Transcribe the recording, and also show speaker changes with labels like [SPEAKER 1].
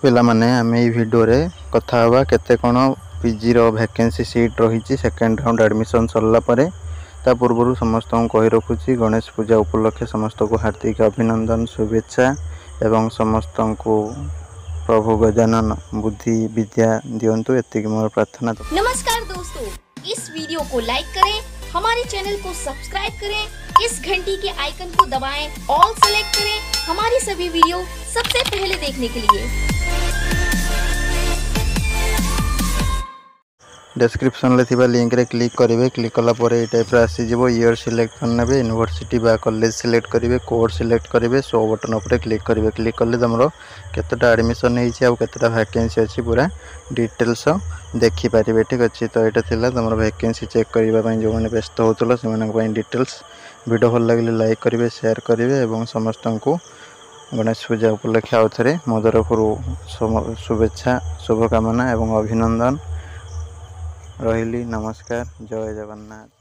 [SPEAKER 1] पिला माने आम ये भिडियो रे कथा हवा केते कोन पीजी रो वैकेंसी सीट रही सेकेंड राउंड एडमिशन सरला परे ता पूर्व समस्त को कही रखुची गणेश पूजा उपलक्षे समस्त को हार्दिक अभिनंदन शुभेच्छा एवं समस्त को प्रभु गजानन बुद्धि विद्या दियंतु एतिक मोर प्रार्थना।
[SPEAKER 2] नमस्कार दोस्तों, इस वीडियो को लाइक करें, हमारे चैनल को सब्सक्राइब करें, इस घंटी के आइकन को दबाएं, ऑल सेलेक्ट करें हमारी सभी वीडियो सबसे पहले देखने के लिए।
[SPEAKER 1] डिस्क्रिप्शन ले थिबा लिंक रे क्लिक करेंगे। क्लिक कला परे ए टाइप आसी जीवो ईयर सिलेक्ट करने यूनिवर्सिटी बा कॉलेज सिलेक्ट करेंगे, कोड सिलेक्ट करेंगे, शो बटन उपर क्लिक करेंगे। क्लिक कले तुम केतटा एडमिशन होता वैकेंसी अच्छी पूरा डिटेल्स देखिपारे। ठीक अच्छे तो यहाँ थी तुम वैकेंसी चेक करने जो मैंने व्यस्त होता से डिटेल्स वीडियो भल लगे लाइक करेंगे, शेयर करेंगे और समस्त को गणेश पूजा उपलक्षे आउ थे मो तरफ शुभेच्छा शुभकामना एवं अभिनंदन रही। नमस्कार, जय जगन्नाथ।